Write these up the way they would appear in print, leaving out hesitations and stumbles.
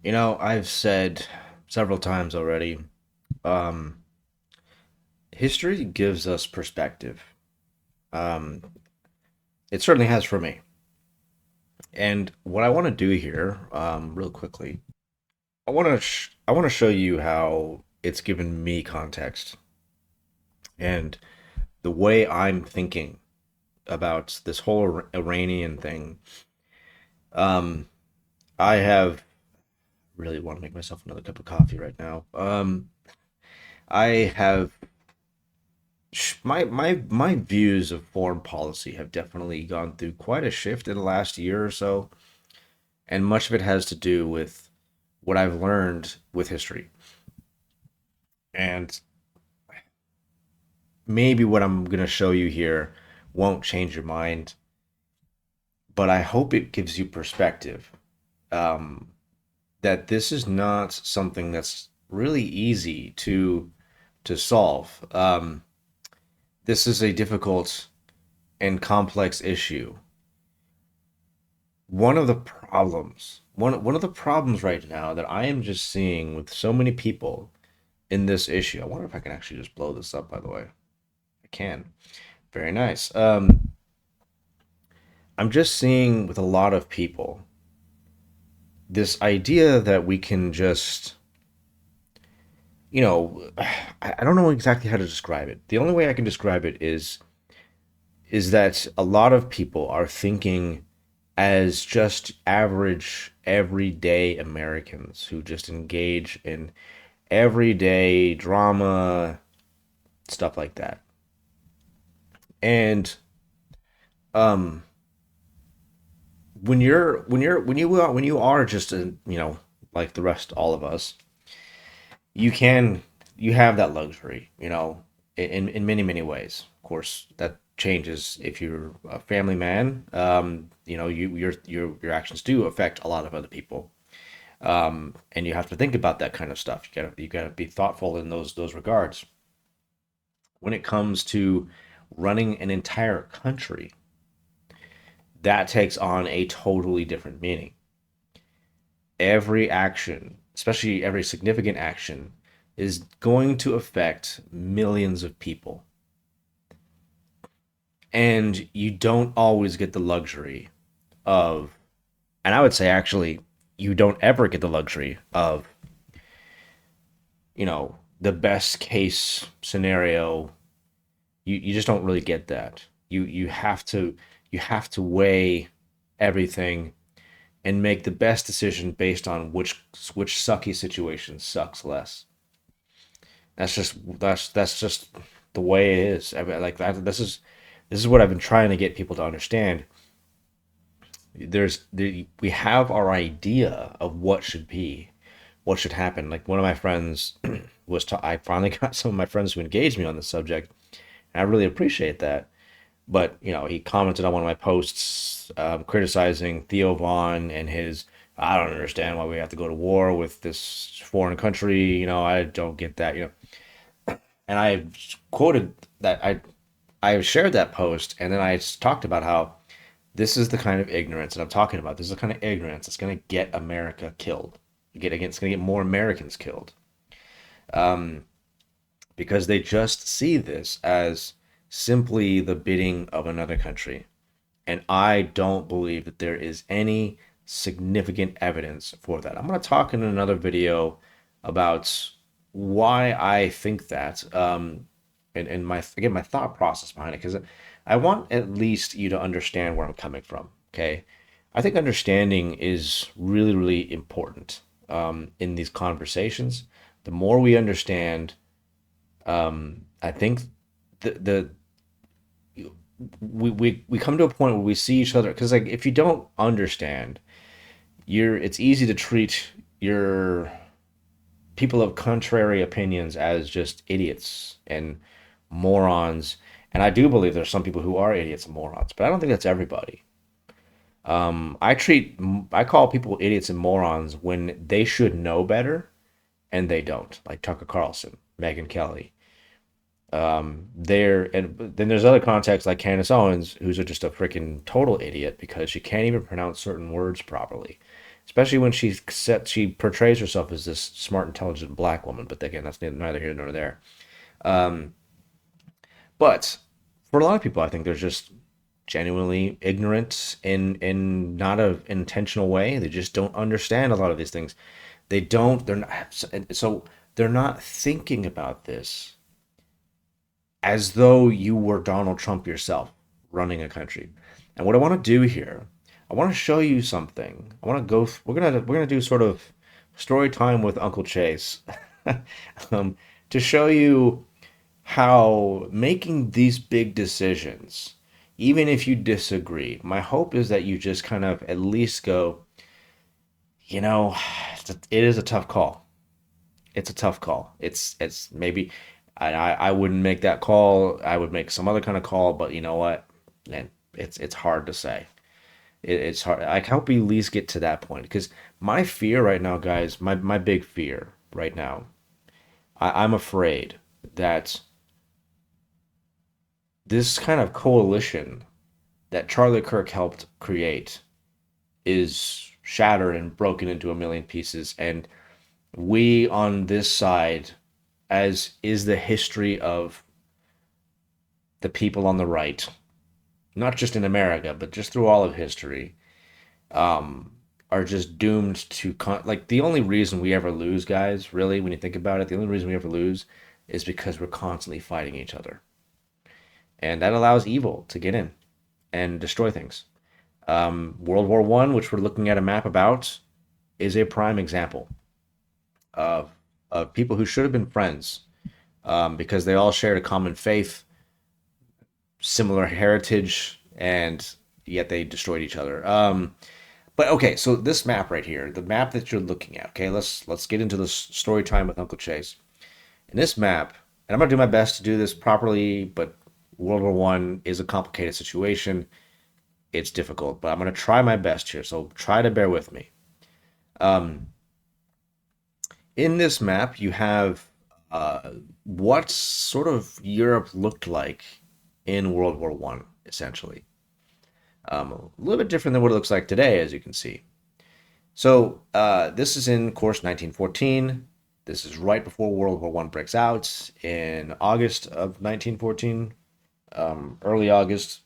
I've said several times already, um, history gives us perspective. Um, it certainly has for me. And what I want to do here, real quickly, I want to show you how it's given me context and the way I'm thinking about this whole Iranian thing. Um, I have really want to make myself another cup of coffee right now. I have my views of foreign policy have definitely gone through quite a shift in the last year or so, and much of it has to do with what I've learned with history. And maybe what I'm going to show you here won't change your mind, but I hope it gives you perspective. Um, that this is not something that's really easy to solve. This is a difficult and complex issue. One of the problems right now that I am just seeing with so many people in this issue. I wonder if I can actually just blow this up, by the way. I can. Very nice. I'm just seeing with a lot of people this idea that we can just, I don't know exactly how to describe it. The only way I can describe it is that a lot of people are thinking as just average, everyday Americans who just engage in everyday drama, stuff like that. And um, when you are just like the rest all of us, you can you have that luxury, in many ways. Of course, that changes if you're a family man. Your actions do affect a lot of other people. And you have to think about that kind of stuff. You gotta be thoughtful in those regards. When it comes to running an entire country, that takes on a totally different meaning. Every action, especially every significant action, is going to affect millions of people. And you don't always get the luxury of, and I would say actually, you don't ever get the luxury of, the best case scenario. You just don't really get that. You have to weigh everything and make the best decision based on which sucky situation sucks less. That's just the way it is. I mean, like that. This is what I've been trying to get people to understand. We have our idea of what should be, what should happen. Like one of my friends I finally got some of my friends to engage me on this subject, and I really appreciate that. But he commented on one of my posts criticizing Theo Vaughn and his. I don't understand why we have to go to war with this foreign country. I don't get that. And I quoted that I shared that post, and then I talked about how this is the kind of ignorance that I'm talking about. This is the kind of ignorance that's going to get America killed. It's going to get more Americans killed. Um, because they just see this as simply the bidding of another country. And I don't believe that there is any significant evidence for that. I'm going to talk in another video about why I think that, and my thought process behind it, because I want at least you to understand where I'm coming from. Okay, I think understanding is really really important in these conversations. The more we understand, I think the we come to a point where we see each other, because like if you don't understand, it's easy to treat your people of contrary opinions as just idiots and morons. And I do believe there's some people who are idiots and morons, but I don't think that's everybody. I call people idiots and morons when they should know better and they don't, like Tucker Carlson, Megyn Kelly. And then there's other contexts like Candace Owens, who's just a freaking total idiot because she can't even pronounce certain words properly. especially when she portrays herself as this smart, intelligent black woman. But again, that's neither here nor there. Um, but for a lot of people, I think they're just genuinely ignorant in not a intentional way. They just don't understand a lot of these things. They don't. They're not. So they're not thinking about this as though you were Donald Trump yourself running a country. And what I want to do here, I want to show you something. I want to go. We're gonna do sort of story time with Uncle Chase, um, to show you how making these big decisions, even if you disagree, my hope is that you just kind of at least go, you know, it is a tough call. It's a tough call. It's maybe I wouldn't make that call. I would make some other kind of call, but you know what? Man, it's hard to say. It's hard. I hope we at least get to that point because my fear right now, guys, my big fear right now, I'm afraid that this kind of coalition that Charlie Kirk helped create is shattered and broken into a million pieces, and we on this side, as is the history of the people on the right, not just in America, but just through all of history, are just doomed to like the only reason we ever lose, guys, really, when you think about it, the only reason we ever lose is because we're constantly fighting each other. And that allows evil to get in and destroy things. World War One, which we're looking at a map about, is a prime example of people who should have been friends, because they all shared a common faith, similar heritage, and yet they destroyed each other. But okay, so this map right here, the map that you're looking at. Okay, let's get into this story time with Uncle Chase. In this map, and I'm gonna do my best to do this properly, but World War One is a complicated situation. It's difficult, but I'm gonna try my best here. So try to bear with me. Um, in this map, you have what sort of Europe looked like in World War One, essentially. A little bit different than what it looks like today, as you can see. So this is in, of course, 1914. This is right before World War One breaks out in August of 1914, early August,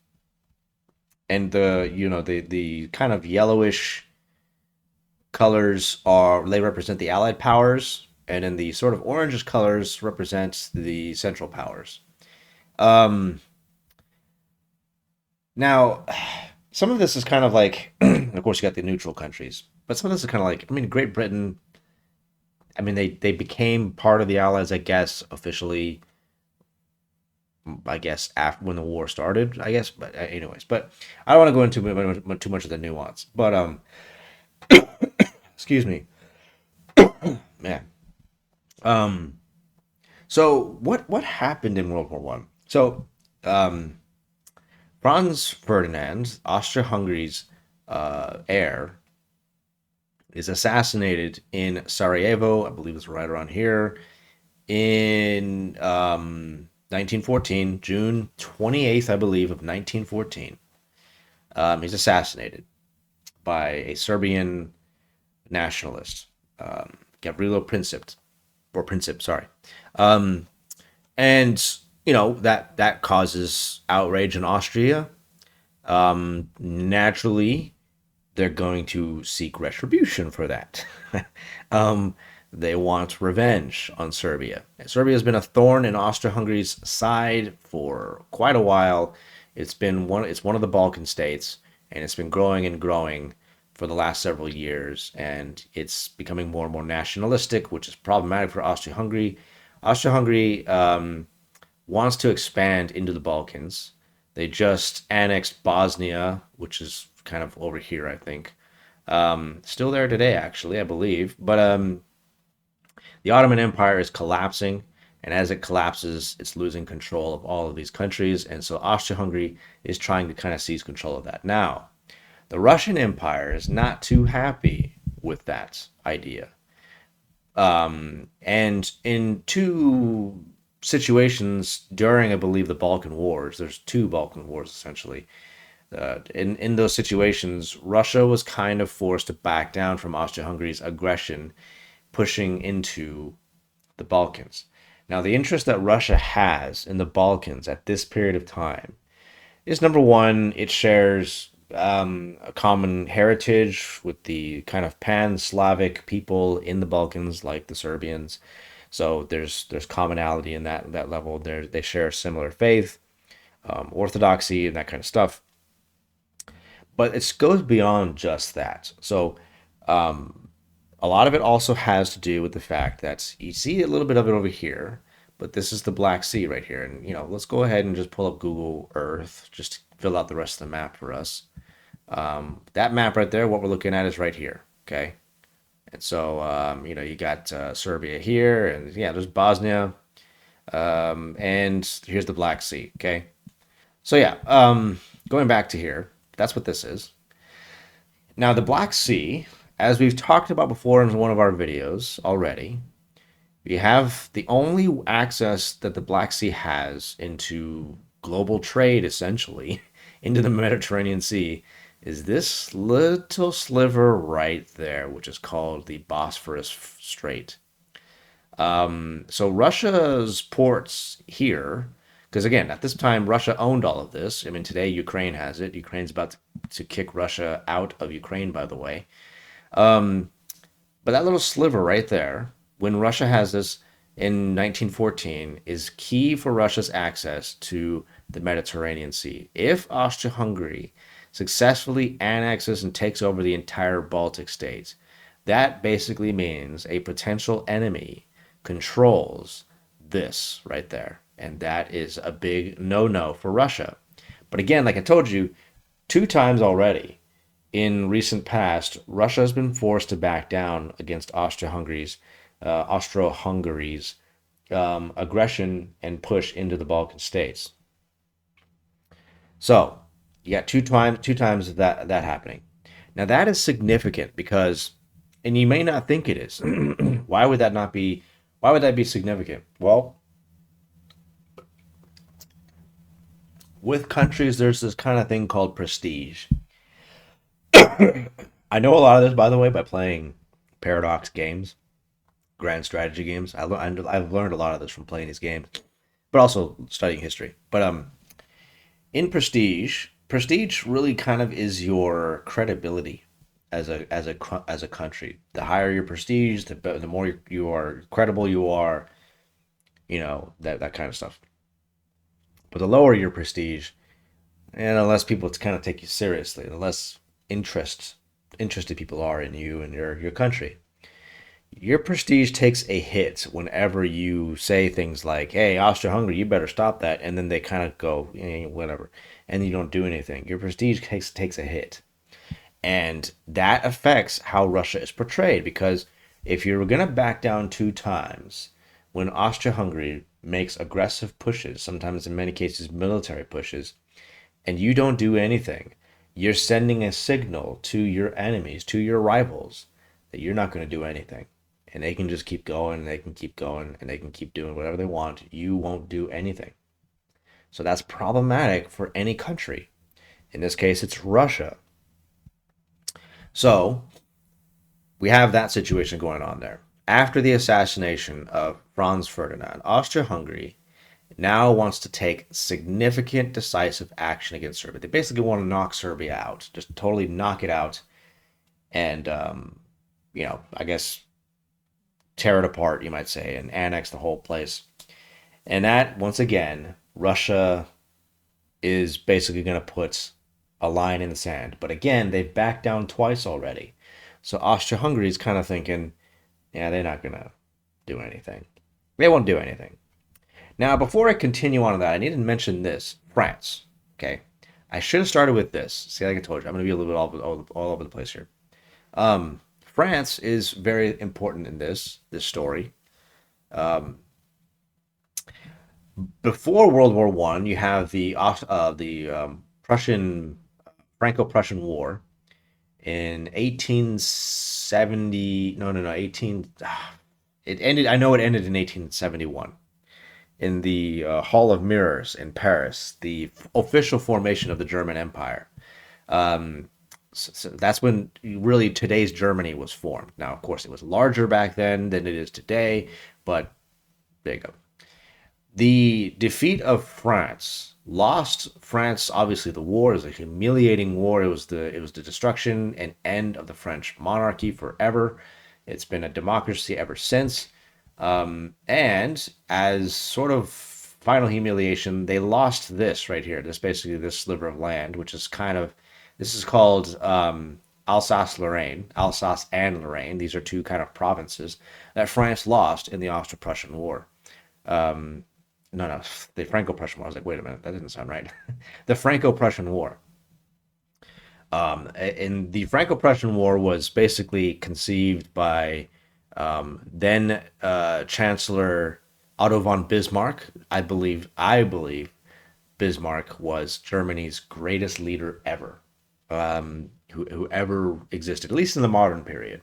and the kind of yellowish colors are they represent the Allied powers, and then the sort of orangish colors represent the Central powers. Um, Now, some of this is kind of like, of course, you got the neutral countries, but some of this is kind of like, I mean, Great Britain. I mean, they became part of the Allies, I guess, officially. I guess after when the war started, I guess. But anyways, but I don't want to go into too much of the nuance. But excuse me, man. Um, so what happened in World War One? So um, Franz Ferdinand, Austria-Hungary's heir, is assassinated in Sarajevo. I believe it's right around here in 1914, June 28th, I believe, of 1914. He's assassinated by a Serbian nationalist, Gavrilo Princip, sorry. Um, and that causes outrage in Austria. Naturally, they're going to seek retribution for that. um, they want revenge on Serbia. Serbia has been a thorn in Austria-Hungary's side for quite a while. It's one of the Balkan states, and it's been growing and growing for the last several years, and it's becoming more and more nationalistic, which is problematic for Austria-Hungary. Austria-Hungary wants to expand into the Balkans. They just annexed Bosnia, which is kind of over here, I think. Still there today, actually, I believe. But the Ottoman Empire is collapsing, and as it collapses, it's losing control of all of these countries. And so Austria-Hungary is trying to kind of seize control of that. Now, the Russian Empire is not too happy with that idea. And in two situations during, I believe, the Balkan Wars, there's two Balkan Wars essentially. In those situations, Russia was kind of forced to back down from Austria-Hungary's aggression, pushing into the Balkans. Now, the interest that Russia has in the Balkans at this period of time is number one, it shares a common heritage with the kind of pan-Slavic people in the Balkans, like the Serbians. So there's commonality in that level. They share a similar faith, orthodoxy, and that kind of stuff. But it goes beyond just that. So a lot of it also has to do with the fact that you see a little bit of it over here, but this is the Black Sea right here. And, let's go ahead and just pull up Google Earth, just to fill out the rest of the map for us. That map right there, what we're looking at is right here. Okay. And so, you got Serbia here, and yeah, there's Bosnia, and here's the Black Sea. Okay. So, yeah, going back to here, that's what this is. Now, the Black Sea, as we've talked about before in one of our videos already, we have the only access that the Black Sea has into global trade, essentially, into the Mediterranean Sea, is this little sliver right there, which is called the Bosphorus Strait. So Russia's ports here, because again, at this time, Russia owned all of this. I mean, today Ukraine has it. Ukraine's about to kick Russia out of Ukraine, by the way. But that little sliver right there, when Russia has this in 1914, is key for Russia's access to the Mediterranean Sea. If Austria-Hungary successfully annexes and takes over the entire Baltic states, that basically means a potential enemy controls this right there. And that is a big no-no for Russia. But again, like I told you, 2 times already in recent past, Russia has been forced to back down against Austro-Hungary's aggression and push into the Balkan states. So you got two times of that happening. Now that is significant because, and you may not think it is. Why would that not be? Why would that be significant? Well, with countries, there's this kind of thing called prestige. I know a lot of this, by the way, by playing Paradox games, grand strategy games. I've learned a lot of this from playing these games, but also studying history. But in prestige really kind of is your credibility as a country. The higher your prestige, the more you are credible you are. That kind of stuff. But the lower your prestige, and unless people kind of take you seriously, the less interested people are in you and your country. Your prestige takes a hit whenever you say things like, "Hey, Austria-Hungary, you better stop that," and then they kind of go, whatever, and you don't do anything. Your prestige takes a hit, and that affects how Russia is portrayed. Because if you're gonna back down 2 times, when Austria-Hungary makes aggressive pushes, sometimes in many cases military pushes, and you don't do anything, you're sending a signal to your enemies, to your rivals, that you're not going to do anything. And they can just keep going, and they can keep going, and they can keep doing whatever they want. You won't do anything. So that's problematic for any country. In this case, it's Russia. So we have that situation going on there. After the assassination of Franz Ferdinand, Austria-Hungary now wants to take significant decisive action against Serbia. They basically want to knock Serbia out, just totally knock it out, and I guess tear it apart, you might say, and annex the whole place. And that, once again, Russia is basically going to put a line in the sand. But again, they've backed down twice already. So Austria-Hungary is kind of thinking, yeah, they're not going to do anything. They won't do anything. Now, before I continue on to that, I need to mention this. France. Okay. I should have started with this. See, like I told you, I'm going to be a little bit all over the place here. France is very important in this story. Before World War One, you have the Prussian Franco-Prussian War in 1870. No, 18. It ended. I know it ended in 1871 in the Hall of Mirrors in Paris, the official formation of the German Empire. So that's when really today's Germany was formed. Now, of course, it was larger back then than it is today, but there you go. The defeat of France lost France. Obviously, the war is a humiliating war. It was the destruction and end of the French monarchy forever. It's been a democracy ever since. And as sort of final humiliation, they lost this right here. This basically this sliver of land, which is kind of this is called Alsace-Lorraine, Alsace and Lorraine. These are two kind of provinces that France lost in the Austro-Prussian War. No, no, the Franco-Prussian War. I was like, wait a minute, that didn't sound right. The Franco-Prussian War. And the Franco-Prussian War was basically conceived by then Chancellor Otto von Bismarck. I believe Bismarck was Germany's greatest leader ever, who ever existed, at least in the modern period.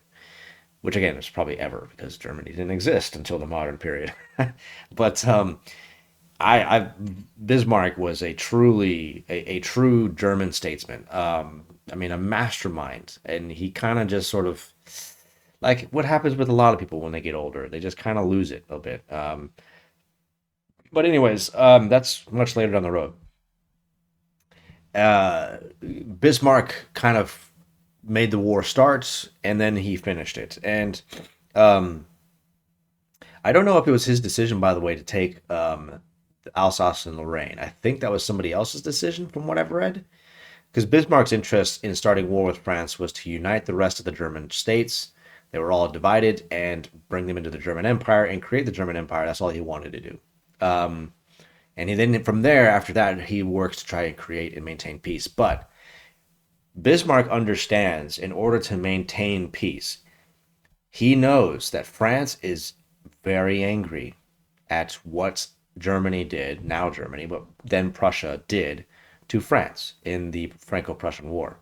Which again is probably ever because Germany didn't exist until the modern period. But I Bismarck was a true German statesman. I mean, a mastermind, and he kind of just sort of like what happens with a lot of people when they get older. They just kind of lose it a bit. But anyways, that's much later down the road. Uh, Bismarck kind of made the war start, and then he finished it. And um, I don't know if it was his decision, by the way, to take Alsace and Lorraine. I think that was somebody else's decision, from what I've read. Because Bismarck's interest in starting war with France was to unite the rest of the German states. They were all divided and bring them into the German Empire and create the German Empire. That's all he wanted to do. Um, and then from there, after that, he works to try and create and maintain peace. But Bismarck understands in order to maintain peace, he knows that France is very angry at what Germany did, now Germany, but then Prussia did to France in the Franco Prussian War.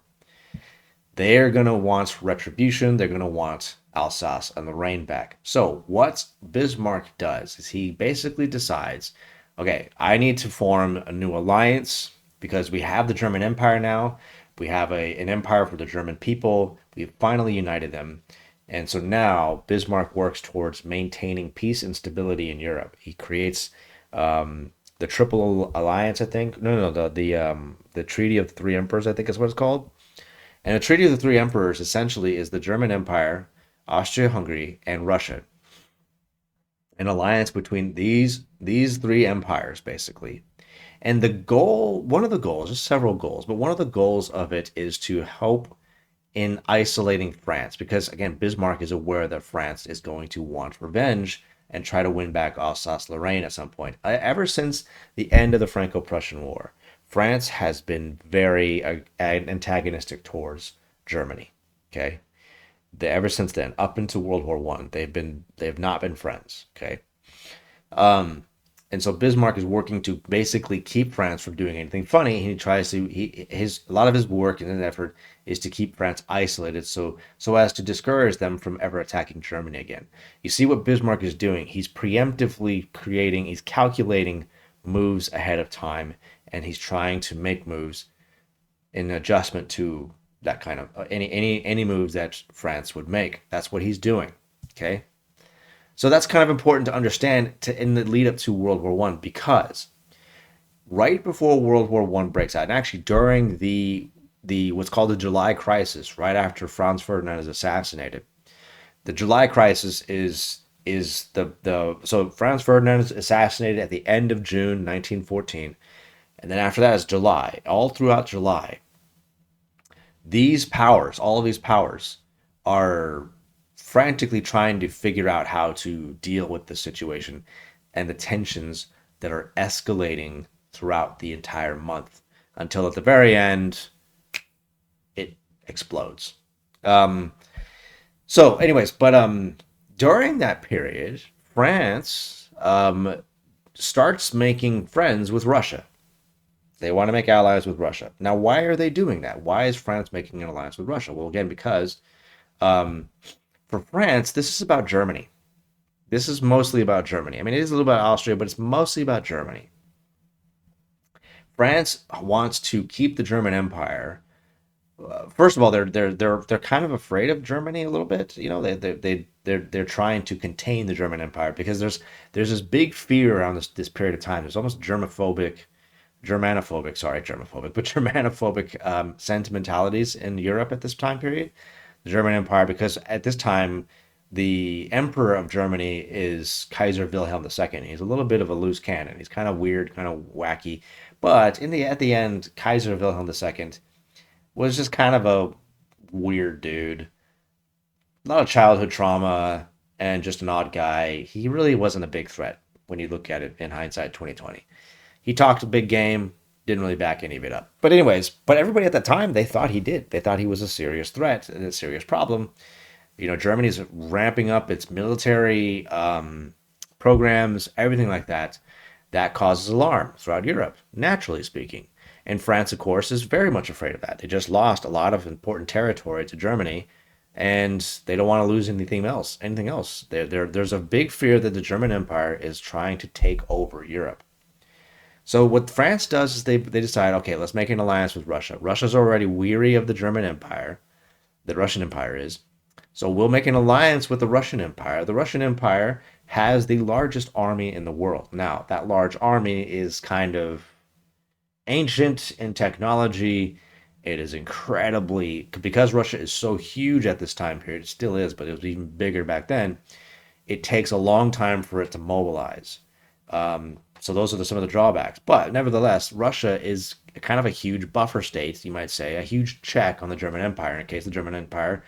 They're going to want retribution. They're going to want Alsace and Lorraine back. So, what Bismarck does is he basically decides okay, I need to form a new alliance because we have the German Empire now. We have an empire for the German people. We've finally united them. And so now Bismarck works towards maintaining peace and stability in Europe. He creates the Triple Alliance, I think. No, the Treaty of the Three Emperors, I think is what it's called. And the Treaty of the Three Emperors essentially is the German Empire, Austria-Hungary, and Russia. An alliance between these three empires, basically. And the goal, one of the goals, there's several goals, but one of the goals of it is to help in isolating France, because again, Bismarck is aware that France is going to want revenge and try to win back Alsace-Lorraine at some point. Ever since the end of the Franco-Prussian War, France has been very antagonistic towards Germany. Okay, ever since then, up into World War One, they've not been friends. Okay, um, and so Bismarck is working to basically keep France from doing anything funny. He tries to his a lot of his work and his effort is to keep France isolated, so as to discourage them from ever attacking Germany again. You see what Bismarck is doing? He's preemptively creating, he's calculating moves ahead of time, and he's trying to make moves in adjustment to that kind of any moves that France would make. That's what he's doing. Okay. So that's kind of important to understand in the lead up to World War One, because right before World War One breaks out, and actually during the what's called the July Crisis, right after Franz Ferdinand is assassinated, the July Crisis is the so Franz Ferdinand is assassinated at the end of June 1914, and then after that is July. All throughout July, these powers, all of these powers, are frantically trying to figure out how to deal with the situation and the tensions that are escalating throughout the entire month until at the very end it explodes. Um, anyways, but during that period, France starts making friends with Russia. They want to make allies with Russia. Now, why are they doing that? Why is France making an alliance with Russia? Well, again, because um, for France, this is about Germany. This is mostly about Germany. I mean, it is a little about Austria, but it's mostly about Germany. France wants to keep the German Empire First of all, they're kind of afraid of Germany a little bit. You know, they're trying to contain the German Empire because there's this big fear around this period of time. There's almost Germanophobic, sorry, germophobic, but Germanophobic sentimentalities in Europe at this time period. The German Empire, because at this time, the Emperor of Germany is Kaiser Wilhelm II. He's a little bit of a loose cannon. He's kind of weird, kind of wacky, but at the end, Kaiser Wilhelm II was just kind of a weird dude. A lot of childhood trauma and just an odd guy. He really wasn't a big threat when you look at it in hindsight 2020. He talked a big game, didn't really back any of it up. But anyways, but everybody at that time, they thought he did. They thought he was a serious threat and a serious problem. You know, Germany's ramping up its military programs, everything like that. That causes alarm throughout Europe, naturally speaking. And France, of course, is very much afraid of that. They just lost a lot of important territory to Germany, and they don't want to lose anything else. Anything else? There's a big fear that the German Empire is trying to take over Europe. So what France does is they decide, okay, let's make an alliance with Russia. Russia's already weary of the German Empire, the Russian Empire is. So we'll make an alliance with the Russian Empire. The Russian Empire has the largest army in the world. Now, that large army is kind of ancient in technology. It is incredibly, because Russia is so huge at this time period, it still is, but it was even bigger back then. It takes a long time for it to mobilize. So those are some of the drawbacks. But nevertheless, Russia is kind of a huge buffer state, you might say, a huge check on the German Empire in case the German Empire,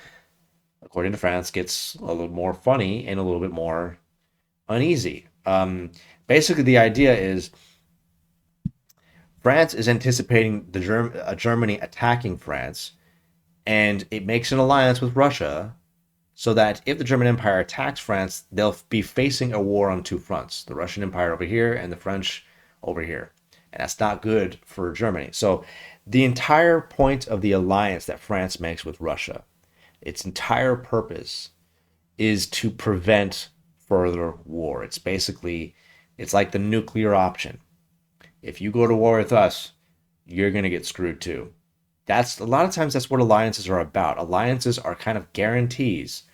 according to France, gets a little more funny and a little bit more uneasy. Basically, the idea is France is anticipating Germany attacking France, and it makes an alliance with Russia so that if the German Empire attacks France, they'll be facing a war on two fronts, the Russian Empire over here and the French over here. And that's not good for Germany. So the entire point of the alliance that France makes with Russia, its entire purpose is to prevent further war. It's like the nuclear option. If you go to war with us, you're going to get screwed too. That's a lot of times that's what alliances are about. Alliances are kind of guarantees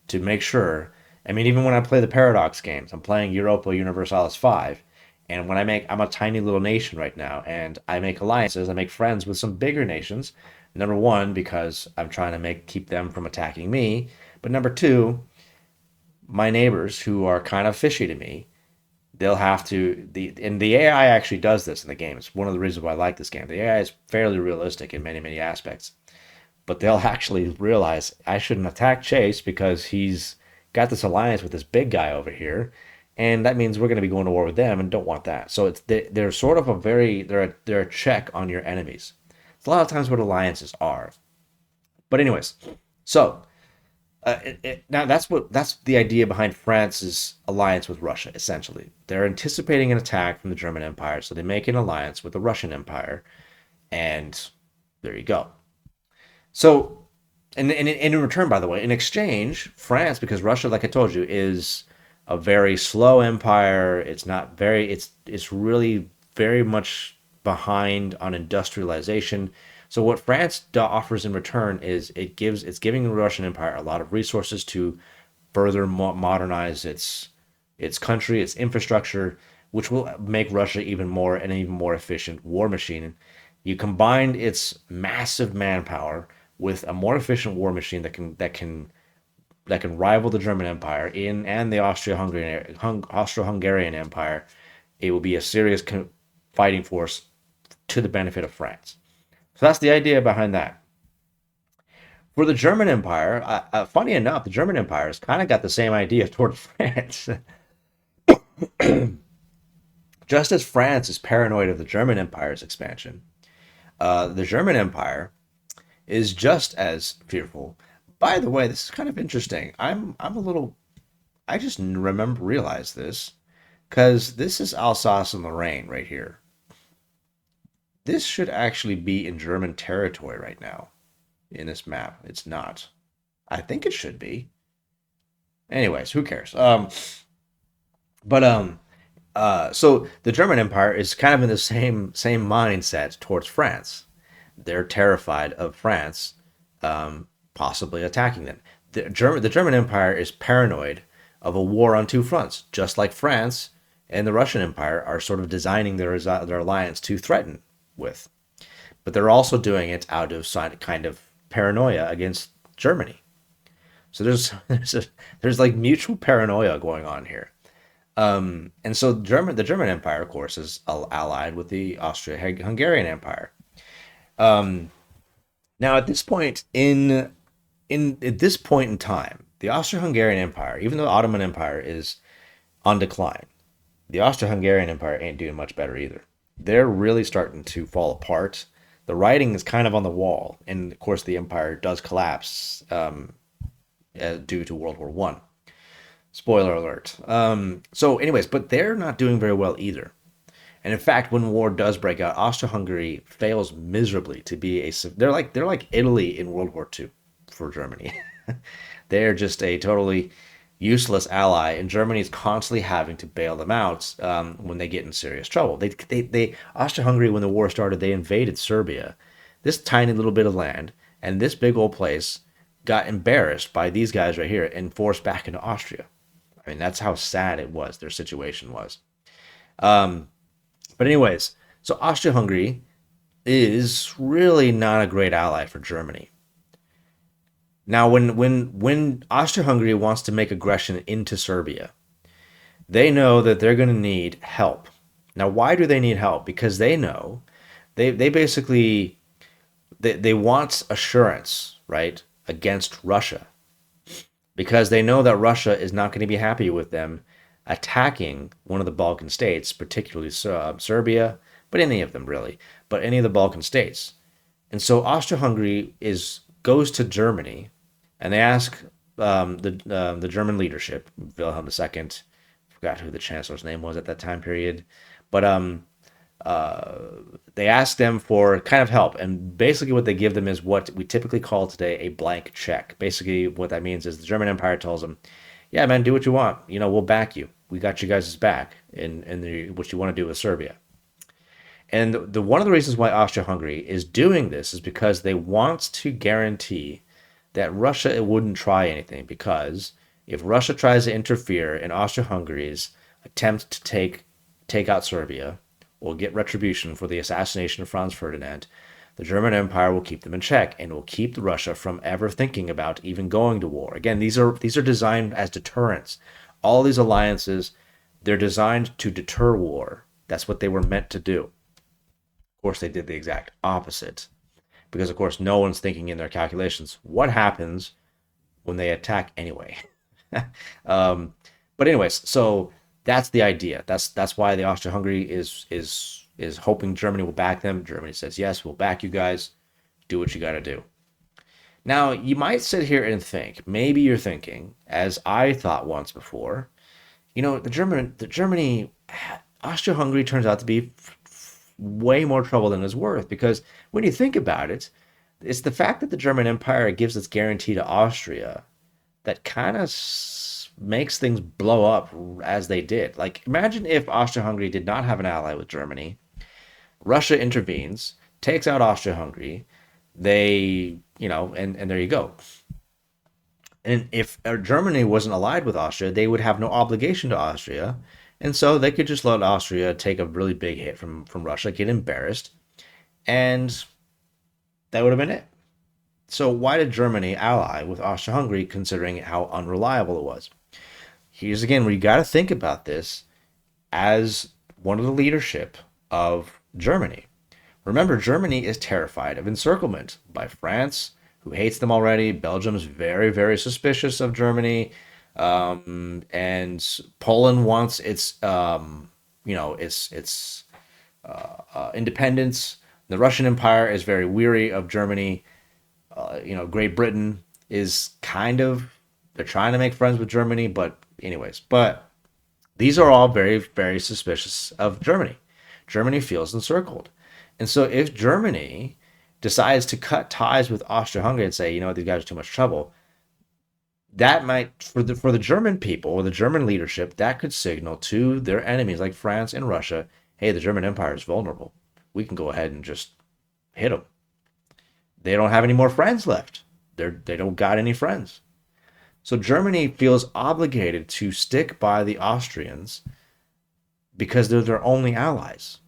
to make sure. I mean, even when I play the Paradox games, I'm playing Europa Universalis 5, and I'm a tiny little nation right now, and I make alliances, I make friends with some bigger nations. Number one, because I'm trying to keep them from attacking me, but number two, my neighbors who are kind of fishy to me, they'll have to and the AI actually does this in the game. It's one of the reasons why I like this game. The AI is fairly realistic in many aspects, but they'll actually realize I shouldn't attack Chase because he's got this alliance with this big guy over here, and that means we're going to be going to war with them, and don't want that. So they're sort of they're a check on your enemies. It's a lot of times what alliances are. But anyways, so now that's the idea behind France's alliance with Russia. Essentially, they're anticipating an attack from the German Empire, so they make an alliance with the Russian Empire, and there you go. So, and in return, by the way, in exchange, France, because Russia, like I told you, is a very slow empire. It's not very. It's really very much behind on industrialization. So what France offers in return is it's giving the Russian Empire a lot of resources to further modernize its country, its infrastructure, which will make Russia an even more efficient war machine. You combine its massive manpower with a more efficient war machine that can rival the German Empire and the Austro-Hungarian Empire. It will be a serious fighting force to the benefit of France. So that's the idea behind that. For the German Empire, funny enough, the German Empire has kind of got the same idea toward France. Just as France is paranoid of the German Empire's expansion, the German Empire is just as fearful. By the way, this is kind of interesting. I just realize this because this is Alsace and Lorraine right here. This should actually be in German territory right now in this map. It's not. I think it should be. Anyways, who cares? But so the German Empire is kind of in the same mindset towards France. They're terrified of France possibly attacking them. The German Empire is paranoid of a war on two fronts, just like France and the Russian Empire are sort of designing their alliance to threaten with. But they're also doing it out of kind of paranoia against Germany. So there's like mutual paranoia going on here. And so the German Empire, of course, is allied with the Austro-Hungarian Empire. Um, Now, at this point in at this point in time, the Austro-Hungarian Empire, even though the Ottoman Empire is on decline, the Austro-Hungarian Empire ain't doing much better either. They're really starting to fall apart. The writing is kind of on the wall, and of course, the empire does collapse due to World War One. Spoiler alert. Anyways, but they're not doing very well either. And in fact, when war does break out, Austro-Hungary fails miserably to be a. They're like Italy in World War II for Germany. They're just a totally useless ally, and Germany's constantly having to bail them out when they get in serious trouble. They Austro-Hungary, when the war started, they invaded Serbia, this tiny little bit of land, and this big old place got embarrassed by these guys right here and forced back into Austria. I mean, that's how sad it was. Their situation was. Um, but anyways, so Austria-Hungary is really not a great ally for Germany. Now, when Austria-Hungary wants to make aggression into Serbia, they know that they're going to need help. Now, why do they need help? Because they know they basically they want assurance, right, against Russia, because they know that Russia is not going to be happy with them attacking one of the Balkan states, particularly Serbia, but any of them really, but any of the Balkan states. And so Austria-Hungary is goes to Germany, and they ask the German leadership, Wilhelm II, forgot who the chancellor's name was at that time period, but they ask them for kind of help, and basically what they give them is what we typically call today a blank check. Basically, what that means is the German Empire tells them, "Yeah, man, do what you want. You know, we'll back you. We got you guys' back in what you want to do with Serbia." And the one of the reasons why Austria-Hungary is doing this is because they want to guarantee that Russia wouldn't try anything, because if Russia tries to interfere in Austria-Hungary's attempt to take out Serbia or get retribution for the assassination of Franz Ferdinand, the German Empire will keep them in check and will keep Russia from ever thinking about even going to war. Again, these are designed as deterrents. All these alliances, they're designed to deter war. That's what they were meant to do. Of course, they did the exact opposite, because of course no one's thinking in their calculations what happens when they attack anyway. But anyways, so that's the idea. That's why the Austria-Hungary is hoping Germany will back them. Germany says yes, we'll back you guys. Do what you got to do. Now you might sit here and think, maybe you're thinking, as I thought once before, the Germany, Austria-Hungary turns out to be way more trouble than it's worth, because when you think about it, it's the fact that the German Empire gives its guarantee to Austria that kind of makes things blow up as they did. Like, imagine if Austria-Hungary did not have an ally with Germany. Russia intervenes, takes out Austria-Hungary. And there you go. And if Germany wasn't allied with Austria, they would have no obligation to Austria. And so they could just let Austria take a really big hit from Russia, get embarrassed, and that would have been it. So why did Germany ally with Austria-Hungary, considering how unreliable it was? Here's again where you got to think about this as one of the leadership of Germany. Remember, Germany is terrified of encirclement by France, who hates them already. Belgium's very, very suspicious of Germany. And Poland wants its independence. The Russian Empire is very weary of Germany. Great Britain is they're trying to make friends with Germany, but these are all very, very suspicious of Germany. Germany feels encircled. And so if Germany decides to cut ties with Austria-Hungary and say, these guys are too much trouble, that might, for the German people or the German leadership, that could signal to their enemies like France and Russia, hey, the German Empire is vulnerable. We can go ahead and just hit them. They don't have any more friends left. They don't got any friends. So Germany feels obligated to stick by the Austrians because they're their only allies.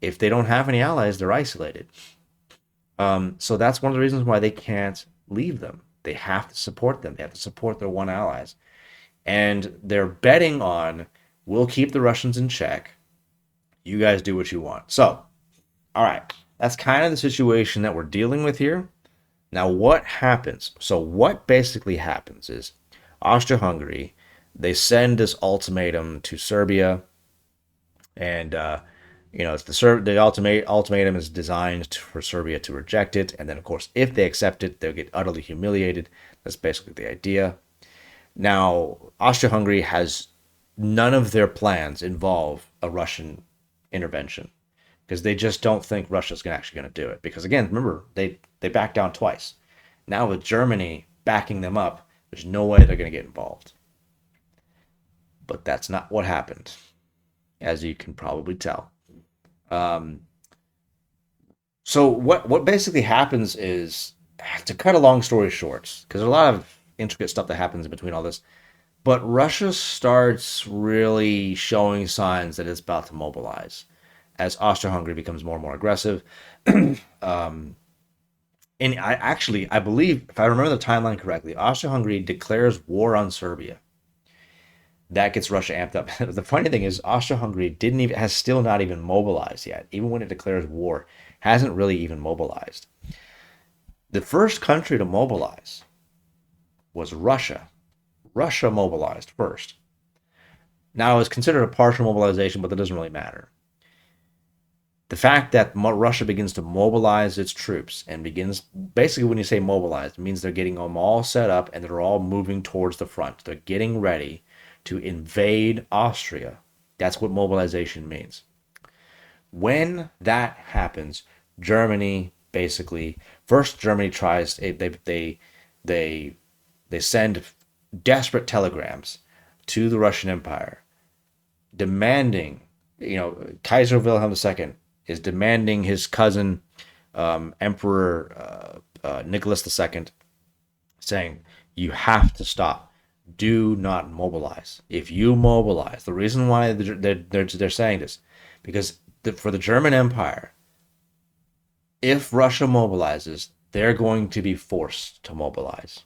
If they don't have any allies, they're isolated. So that's one of the reasons why they can't leave them. They have to support them. They have to support their one allies. And they're betting on, we'll keep the Russians in check. You guys do what you want. So, all right, that's kind of the situation that we're dealing with here. Now, what happens? So, what basically happens is Austria-Hungary, they send this ultimatum to Serbia, and it's the ultimatum is designed for Serbia to reject it, and then of course, if they accept it, they'll get utterly humiliated. That's basically the idea. Now, Austria-Hungary has none of their plans involve a Russian intervention because they just don't think Russia's actually going to do it. Because again, remember, they backed down twice. Now with Germany backing them up, there's no way they're going to get involved. But that's not what happened, as you can probably tell. So what basically happens is, to cut a long story short, because there's a lot of intricate stuff that happens in between all this, but Russia starts really showing signs that it's about to mobilize as Austria-Hungary becomes more and more aggressive. And I believe, if I remember the timeline correctly, Austria-Hungary declares war on Serbia. That gets Russia amped up. The funny thing is, Austria-Hungary has still not even mobilized yet. Even when it declares war, hasn't really even mobilized. The first country to mobilize was Russia. Russia mobilized first. Now, it's considered a partial mobilization, but that doesn't really matter. The fact that Russia begins to mobilize its troops and begins, basically when you say mobilized, it means they're getting them all set up and they're all moving towards the front. They're getting ready to invade Austria. That's what mobilization means. When that happens, Germany basically, first Germany tries, they send desperate telegrams to the Russian Empire demanding, Kaiser Wilhelm II is demanding his cousin, Emperor Nicholas II, saying, you have to stop. Do not mobilize. If you mobilize, the reason why they're saying this, because for the German Empire, if Russia mobilizes, they're going to be forced to mobilize.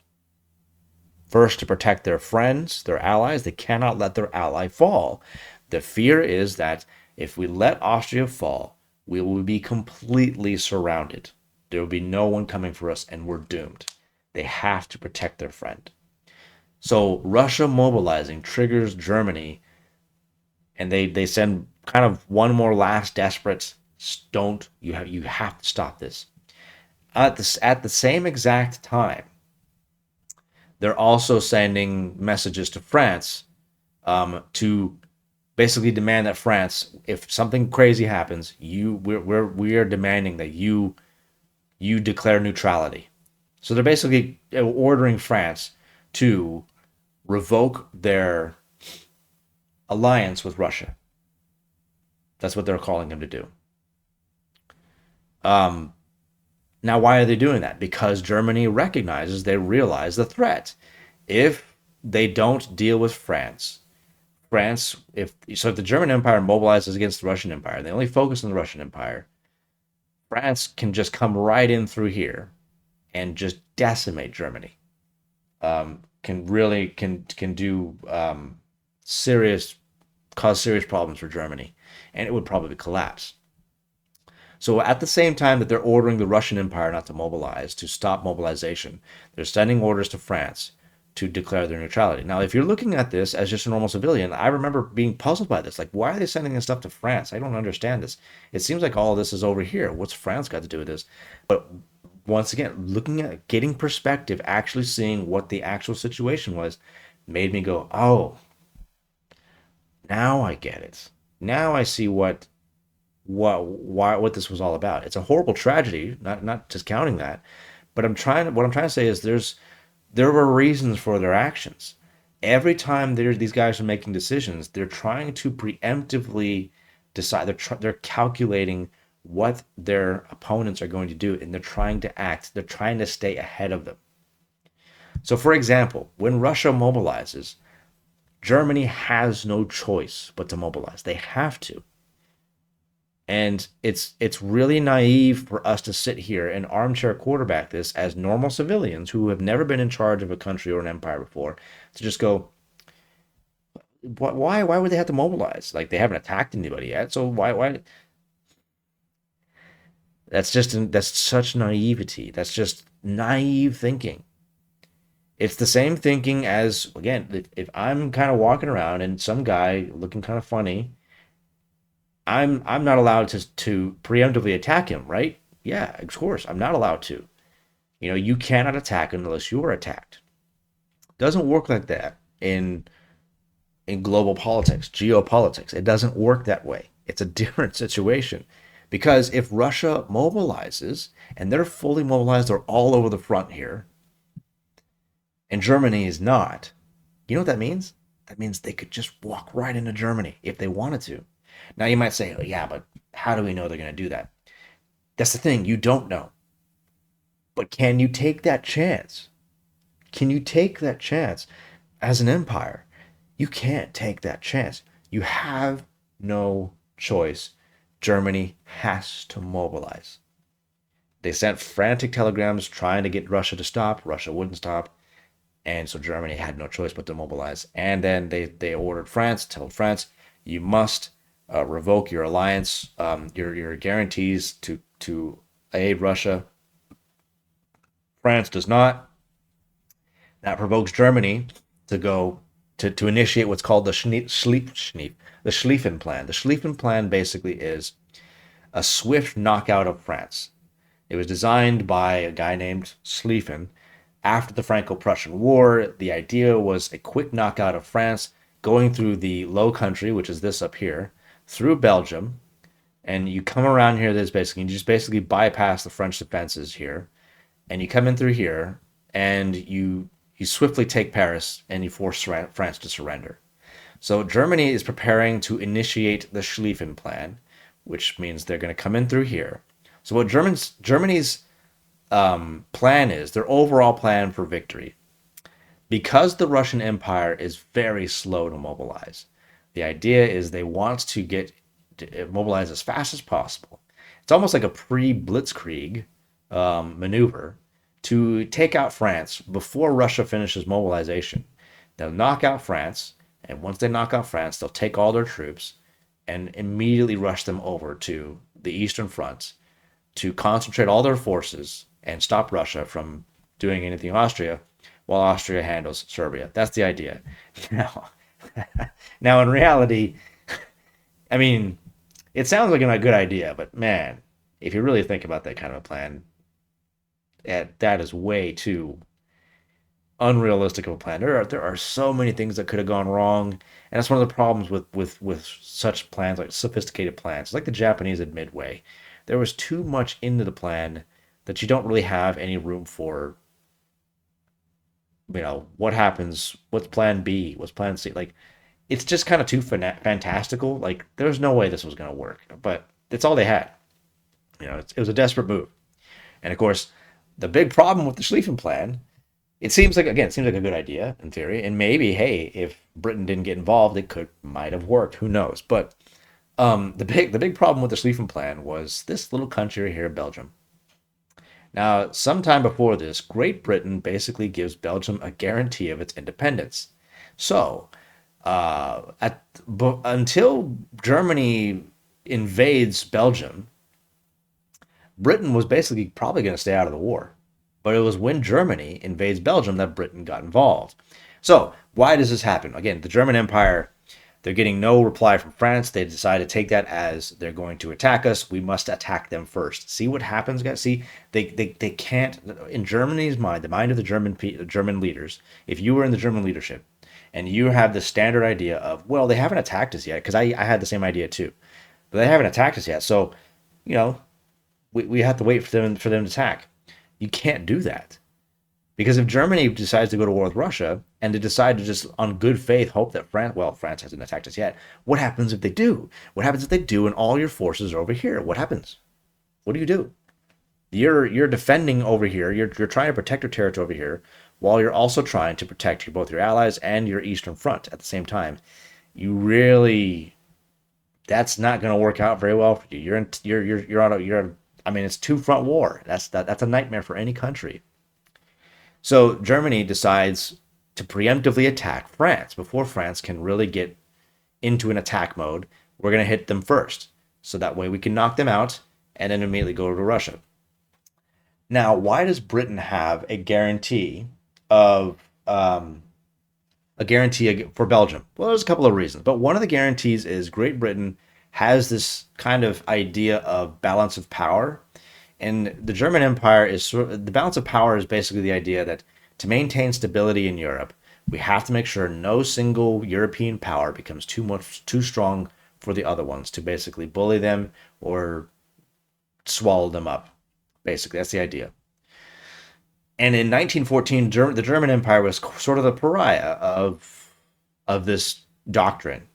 First, to protect their friends, their allies. They cannot let their ally fall. The fear is that if we let Austria fall, we will be completely surrounded. There will be no one coming for us, and we're doomed. They have to protect their friend. So Russia mobilizing triggers Germany, and they send kind of one more last desperate, you have to stop this. At the same exact time, they're also sending messages to France to basically demand that France, if something crazy happens, we are demanding that you declare neutrality. So they're basically ordering France to revoke their alliance with Russia. That's what they're calling them to do. Now, why are they doing that? Because Germany they realize the threat. If they don't deal with France, if the German Empire mobilizes against the Russian Empire, they only focus on the Russian Empire, France can just come right in through here and just decimate Germany. Can do cause serious problems for Germany, and it would probably collapse. So at the same time that they're ordering the Russian Empire not to mobilize, to stop mobilization, they're sending orders to France to declare their neutrality. Now, if you're looking at this as just a normal civilian, I remember being puzzled by this. Like, why are they sending this stuff to France? I don't understand this. It seems like all of this is over here. What's France got to do with this? But once again, looking at getting perspective, actually seeing what the actual situation was, made me go, oh, now I get it. Now I see what this was all about. It's a horrible tragedy, not discounting that, but what I'm trying to say is there were reasons for their actions. Every time these guys are making decisions, they're trying to preemptively decide. They're calculating what their opponents are going to do, and they're trying to act. They're trying to stay ahead of them. So, for example, when Russia mobilizes, Germany has no choice but to mobilize. They have to. And it's really naive for us to sit here and armchair quarterback this as normal civilians who have never been in charge of a country or an empire before to just go, why would they have to mobilize? Like they haven't attacked anybody yet, so why? That's such naivety. That's just naive thinking. It's the same thinking as again, if I'm kind of walking around and some guy looking kind of funny, I'm not allowed to preemptively attack him, right? Yeah, of course, I'm not allowed to. You know, you cannot attack unless you are attacked. It doesn't work like that in global politics, geopolitics. It doesn't work that way. It's a different situation. Because if Russia mobilizes, and they're fully mobilized, they're all over the front here, and Germany is not, you know what that means? That means they could just walk right into Germany if they wanted to. Now you might say, oh, yeah, but how do we know they're going to do that? That's the thing, you don't know. But can you take that chance? Can you take that chance as an empire? You can't take that chance. You have no choice. Germany has to mobilize. They sent frantic telegrams trying to get Russia to stop. Russia wouldn't stop. And so Germany had no choice but to mobilize. And then they ordered France, told France, you must revoke your alliance, your guarantees to aid Russia. France does not. That provokes Germany to go to initiate what's called the Schlieffen Plan. The Schlieffen Plan basically is a swift knockout of France. It was designed by a guy named Schlieffen after the Franco-Prussian War. The idea was a quick knockout of France going through the Low Country, which is this up here, through Belgium, and you come around here. There's basically you just basically bypass the French defenses here, and you come in through here, and you swiftly take Paris and you force France to surrender. So Germany is preparing to initiate the Schlieffen Plan, which means they're going to come in through here. So what Germany's plan is, their overall plan for victory, because the Russian Empire is very slow to mobilize. The idea is they want to get mobilized as fast as possible. It's almost like a pre-blitzkrieg maneuver to take out France before Russia finishes mobilization. They'll knock out France, and once they knock out France, they'll take all their troops and immediately rush them over to the Eastern Front to concentrate all their forces and stop Russia from doing anything in Austria while Austria handles Serbia. That's the idea. Now, now in reality, I mean, it sounds like a good idea, but man, if you really think about that kind of a plan, that is way too unrealistic of a plan. There are so many things that could have gone wrong, and that's one of the problems with such plans, like sophisticated plans, like the Japanese at Midway. There was too much into the plan that you don't really have any room for. You know what happens? What's Plan B? What's Plan C? Like it's just kind of too fantastical. Like there's no way this was going to work, but it's all they had. You know, it was a desperate move, and of course, the big problem with the Schlieffen Plan. It seems like a good idea in theory, and maybe, hey, if Britain didn't get involved, it might have worked. Who knows? But the big problem with the Schlieffen Plan was this little country here, Belgium. Now, sometime before this, Great Britain basically gives Belgium a guarantee of its independence. So, until Germany invades Belgium, Britain was basically probably going to stay out of the war. But it was when Germany invades Belgium that Britain got involved. So, why does this happen? Again, the German Empire, they're getting no reply from France. They decide to take that as they're going to attack us. We must attack them first. See what happens, guys? See, they can't, in Germany's mind, the mind of the German leaders, if you were in the German leadership and you have the standard idea of, well, they haven't attacked us yet, because I had the same idea too, but they haven't attacked us yet. So, you know, we have to wait for them to attack. You can't do that. Because if Germany decides to go to war with Russia and they decide to just on good faith hope that France hasn't attacked us yet, what happens if they do? What happens if they do and all your forces are over here? What happens? What do? You're defending over here. You're trying to protect your territory over here while you're also trying to protect both your allies and your Eastern Front at the same time. You really, that's not going to work out very well for you. I mean, it's two front war. That's a nightmare for any country. So Germany decides to preemptively attack France before France can really get into an attack mode. We're going to hit them first. So that way we can knock them out and then immediately go to Russia. Now, why does Britain have of a guarantee for Belgium? Well, there's a couple of reasons, but one of the guarantees is Great Britain has this kind of idea of balance of power, and the German Empire is the balance of power is basically the idea that to maintain stability in Europe, we have to make sure no single European power becomes too strong for the other ones to basically bully them or swallow them up. Basically, that's the idea. And in 1914, the German Empire was sort of the pariah of this doctrine.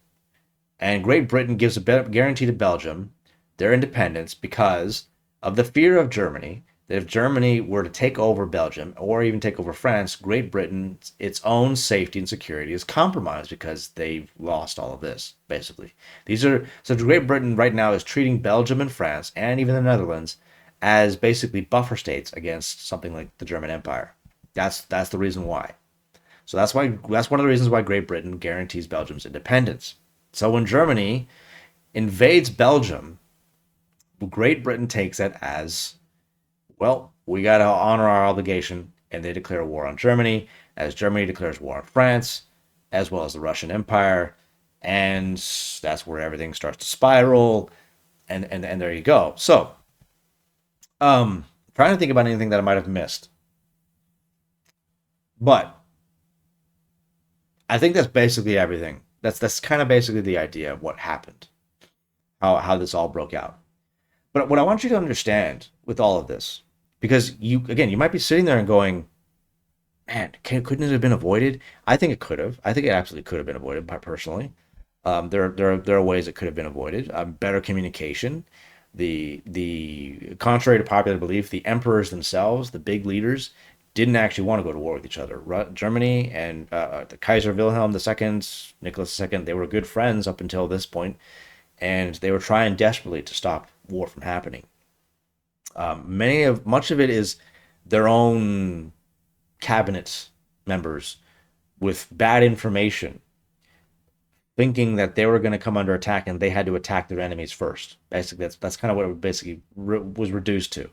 And Great Britain gives a guarantee to Belgium their independence because of the fear of Germany, that if Germany were to take over Belgium or even take over France, Great Britain, its own safety and security is compromised because they've lost all of this, basically. So Great Britain right now is treating Belgium and France and even the Netherlands as basically buffer states against something like the German Empire. That's the reason why. So that's one of the reasons why Great Britain guarantees Belgium's independence. So when Germany invades Belgium, Great Britain takes it as, well, we got to honor our obligation, and they declare war on Germany, as Germany declares war on France, as well as the Russian Empire, and that's where everything starts to spiral, and there you go. So, trying to think about anything that I might have missed, but I think that's basically everything. That's kind of basically the idea of what happened, how this all broke out. But what I want you to understand with all of this, because you might be sitting there and going, man, couldn't it have been avoided? I think it could have. I think it absolutely could have been avoided, personally. There are ways it could have been avoided. Better communication. The contrary to popular belief, the emperors themselves, the big leaders, didn't actually want to go to war with each other. Germany and the Kaiser Wilhelm II, Nicholas II, they were good friends up until this point, and they were trying desperately to stop war from happening. Much of it is their own cabinet members with bad information, thinking that they were going to come under attack and they had to attack their enemies first. Basically, that's kind of what it basically was reduced to.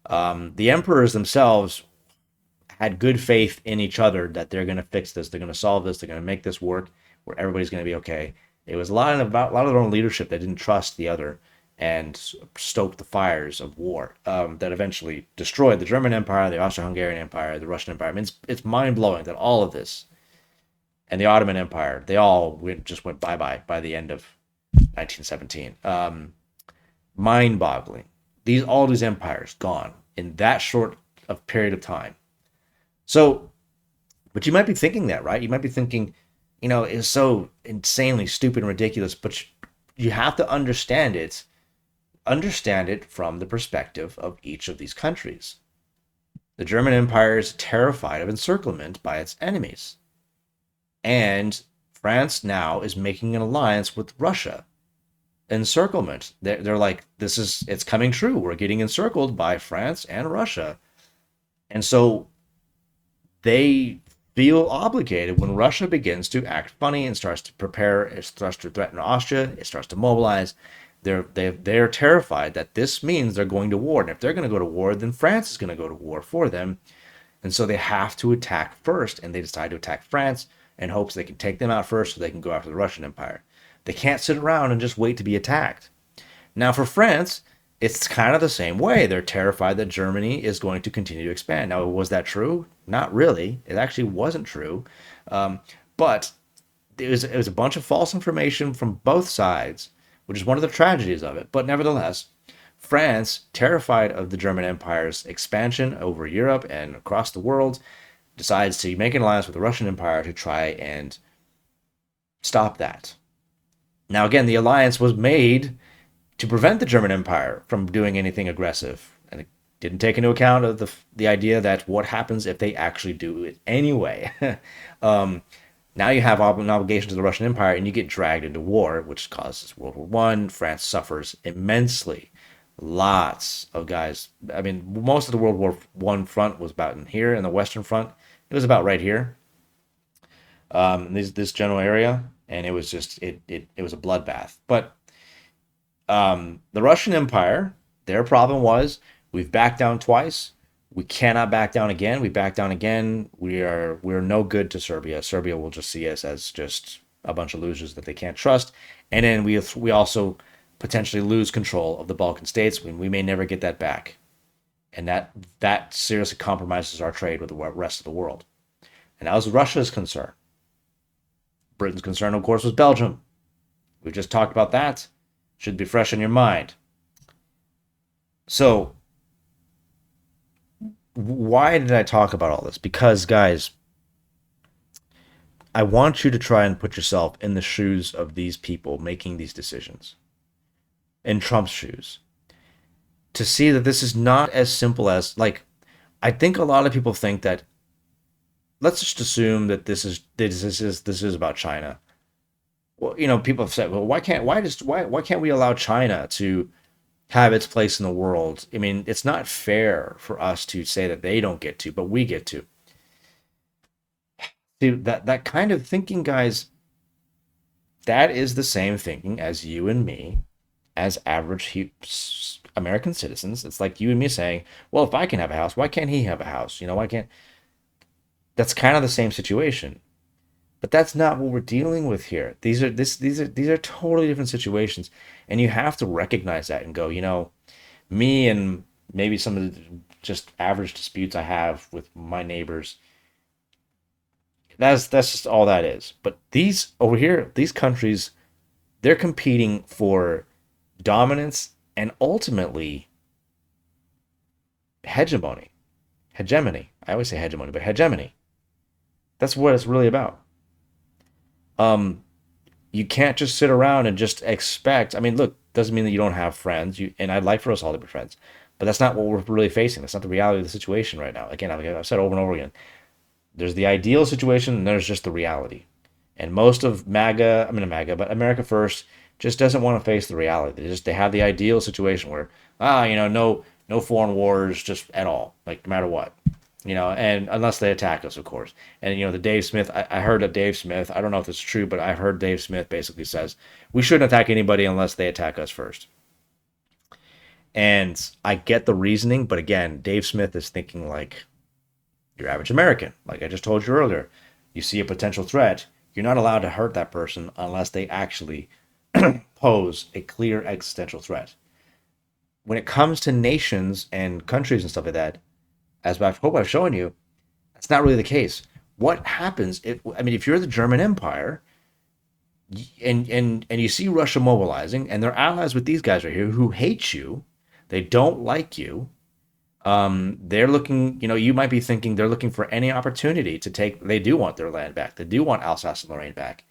The emperors themselves had good faith in each other that they're going to fix this, they're going to solve this, they're going to make this work, where everybody's going to be okay. It was a lot of their own leadership that didn't trust the other and stoked the fires of war that eventually destroyed the German Empire, the Austro-Hungarian Empire, the Russian Empire. I mean, it's mind-blowing that all of this, and the Ottoman Empire, they all just went bye-bye by the end of 1917. Mind-boggling. All these empires gone in that short of period of time. So, but you might be thinking that, right? You might be thinking, it's so insanely stupid and ridiculous, but you have to understand it from the perspective of each of these countries. The German Empire is terrified of encirclement by its enemies. And France now is making an alliance with Russia. Encirclement. They're like, it's coming true. We're getting encircled by France and Russia. And so they feel obligated when Russia begins to act funny and starts to prepare, it starts to threaten Austria, it starts to mobilize. They're terrified that this means they're going to war. And if they're going to go to war, then France is going to go to war for them. And so they have to attack first, and they decide to attack France in hopes they can take them out first so they can go after the Russian Empire. They can't sit around and just wait to be attacked. Now for France, it's kind of the same way. They're terrified that Germany is going to continue to expand. Now, was that true? Not really. It actually wasn't true. But it was a bunch of false information from both sides, which is one of the tragedies of it. But nevertheless, France, terrified of the German Empire's expansion over Europe and across the world, decides to make an alliance with the Russian Empire to try and stop that. Now, again, the alliance was made to prevent the German Empire from doing anything aggressive. And Didn't take into account of the idea that what happens if they actually do it anyway. um, Now you have an obligation to the Russian Empire, and you get dragged into war, which causes World War One. France suffers immensely. Lots of guys. I mean, most of the World War One front was about in here, in the Western Front. It was about right here, this general area, and it was just it was a bloodbath. But the Russian Empire, their problem was we've backed down twice. We cannot back down again. We back down again. We're no good to Serbia. Serbia will just see us as just a bunch of losers that they can't trust. And then we also potentially lose control of the Balkan states when we may never get that back. And that seriously compromises our trade with the rest of the world. And that was Russia's concern. Britain's concern, of course, was Belgium. We just talked about that. Should be fresh in your mind. So, why did I talk about all this? Because, guys, I want you to try and put yourself in the shoes of these people making these decisions, in Trump's shoes, to see that this is not as simple as, like, I think a lot of people think that, let's just assume that this is about China. Well, people have said, well, why can't we allow China to have its place in the world? I mean, it's not fair for us to say that they don't get to, but we get to. See, that kind of thinking, guys, that is the same thinking as you and me, as average American citizens. It's like you and me saying, well, if I can have a house, why can't he have a house? Why can't? That's kind of the same situation. But that's not what we're dealing with here. These are totally different situations, and you have to recognize that and go, me and maybe some of the just average disputes I have with my neighbors. That's just all that is. But these over here, these countries, they're competing for dominance and ultimately hegemony. Hegemony. I always say hegemony, but hegemony. That's what it's really about. Um, you can't just sit around and just expect. I mean, look, doesn't mean that you don't have friends. And I'd like for us all to be friends, but that's not what we're really facing. That's not the reality of the situation right now. Again, I've said over and over again. There's the ideal situation, and there's just the reality. And most of MAGA, I mean, MAGA, but America First just doesn't want to face the reality. They have the ideal situation where no foreign wars just at all, like no matter what. And unless they attack us, of course. And, the Dave Smith, I heard that Dave Smith, I don't know if it's true, but I've heard Dave Smith basically says, we shouldn't attack anybody unless they attack us first. And I get the reasoning, but again, Dave Smith is thinking like your average American. Like I just told you earlier, you see a potential threat, you're not allowed to hurt that person unless they actually pose a clear existential threat. When it comes to nations and countries and stuff like that, as I hope I've shown you, that's not really the case. What happens if you're the German Empire and you see Russia mobilizing and they're allies with these guys right here who hate you, they don't like you. They're looking, you might be thinking they're looking for any opportunity to take, they do want their land back. They do want Alsace and Lorraine back.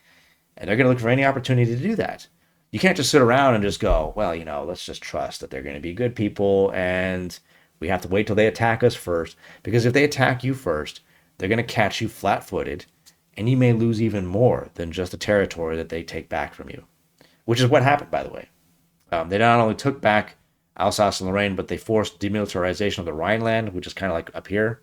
And they're going to look for any opportunity to do that. You can't just sit around and just go, well, let's just trust that they're going to be good people and we have to wait till they attack us first. Because if they attack you first, they're going to catch you flat-footed and you may lose even more than just the territory that they take back from you, which is what happened, by the way. They not only took back Alsace and Lorraine, but they forced demilitarization of the Rhineland, which is kind of like up here.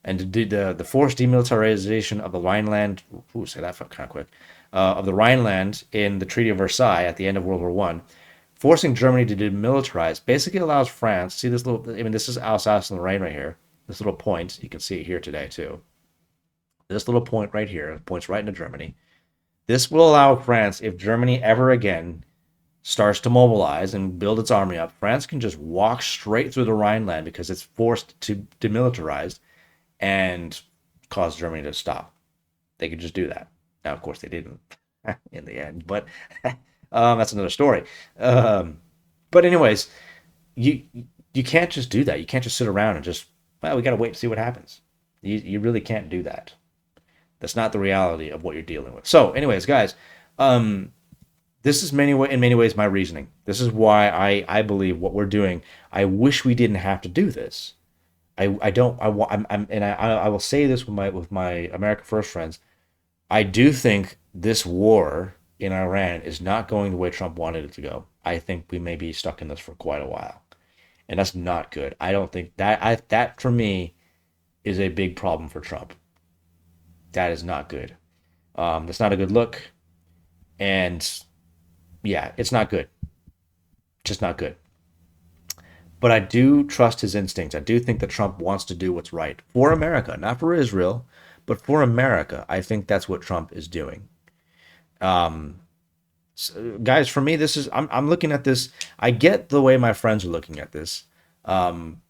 And the forced demilitarization of the Rhineland, say that kind of quick, of the Rhineland in the Treaty of Versailles at the end of World War One, forcing Germany to demilitarize, basically allows France, see this little, this is Alsace and Lorraine right here, this little point, you can see it here today too. This little point right here points right into Germany. This will allow France, if Germany ever again starts to mobilize and build its army up, France can just walk straight through the Rhineland because it's forced to demilitarize and cause Germany to stop. They could just do that. Now, of course, they didn't in the end, but that's another story. But anyways, you can't just do that. You can't just sit around and just, well, we got to wait to see what happens. You really can't do that. That's not the reality of what you're dealing with. So anyways, guys, this is in many ways my reasoning. This is why I believe what we're doing. I wish we didn't have to do this. I don't I want I'm and I will say this with my America First friends. I do think this war in Iran is not going the way Trump wanted it to go. I think we may be stuck in this for quite a while, and that's not good. I don't think that for me is a big problem for Trump. That is not good. That's not a good look, and yeah, it's not good. Just not good. But I do trust his instincts. I do think that Trump wants to do what's right for America, not for Israel, but for America. I think that's what Trump is doing. Um, so, guys, for me, this is I'm looking at this. I get the way my friends are looking at this. Um,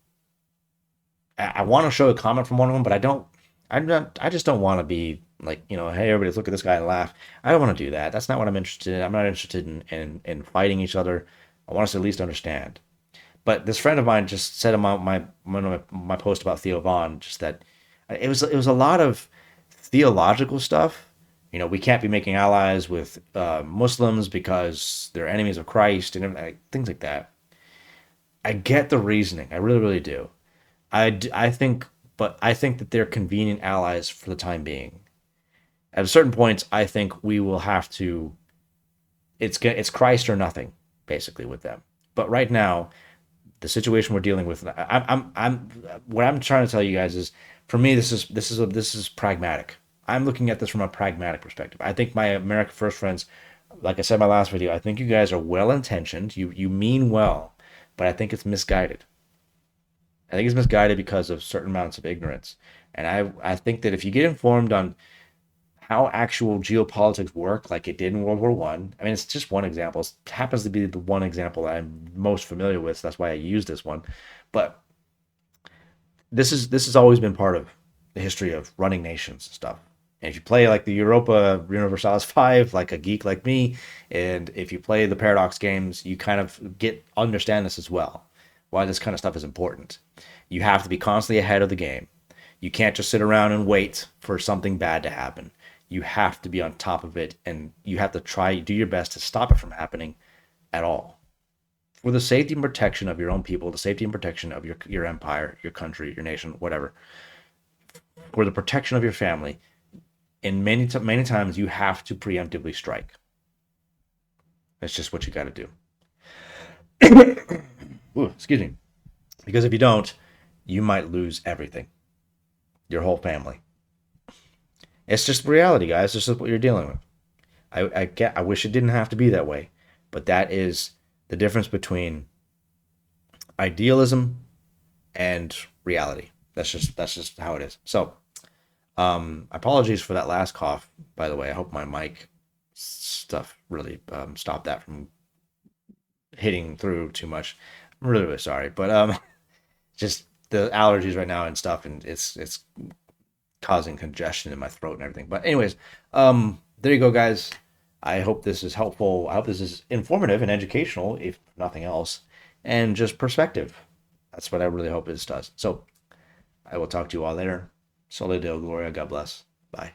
I want to show a comment from one of them, but I don't. I'm not. I just don't want to be like, hey, everybody, look at this guy and laugh. I don't want to do that. That's not what I'm interested in. I'm not interested in fighting each other. I want us to at least understand. But this friend of mine just said in my post about Theo Vaughn, just that it was a lot of theological stuff. We can't be making allies with Muslims because they're enemies of Christ and things like that. I get the reasoning, I really really do. I think, but I think that they're convenient allies for the time being. At certain points, I think we will have to. It's Christ or nothing, basically, with them. But right now, the situation we're dealing with, I'm what I'm trying to tell you guys is, for me, this is pragmatic. I'm looking at this from a pragmatic perspective. I think my America First friends, like I said in my last video, I think you guys are well intentioned. You mean well, but I think it's misguided. I think it's misguided because of certain amounts of ignorance. And I think that if you get informed on how actual geopolitics work, like it did in World War One. I mean, it's just one example. It happens to be the one example that I'm most familiar with. So that's why I use this one. But this has always been part of the history of running nations and stuff. And if you play like the Europa Universalis 5, like a geek like me, and if you play the Paradox games, you kind of understand this as well. Why this kind of stuff is important. You have to be constantly ahead of the game. You can't just sit around and wait for something bad to happen. You have to be on top of it, and you have to do your best to stop it from happening at all. For the safety and protection of your own people, the safety and protection of your empire, your country, your nation, whatever. For the protection of your family, and many times you have to preemptively strike. That's just what you got to do. Ooh, excuse me. Because if you don't, you might lose everything, your whole family. It's just reality, guys. This is what you're dealing with. I wish it didn't have to be that way, but that is the difference between idealism and reality. That's just how it is. So, apologies for that last cough, by the way. I hope my mic stuff really stopped that from hitting through too much. I'm really really sorry, but just the allergies right now and stuff, and it's causing congestion in my throat and everything. But anyways, there you go, guys. I hope this is helpful. I hope this is informative and educational, if nothing else, and just perspective. That's what I really hope this does. So I will talk to you all later. Sole Deo Gloria. God bless. Bye.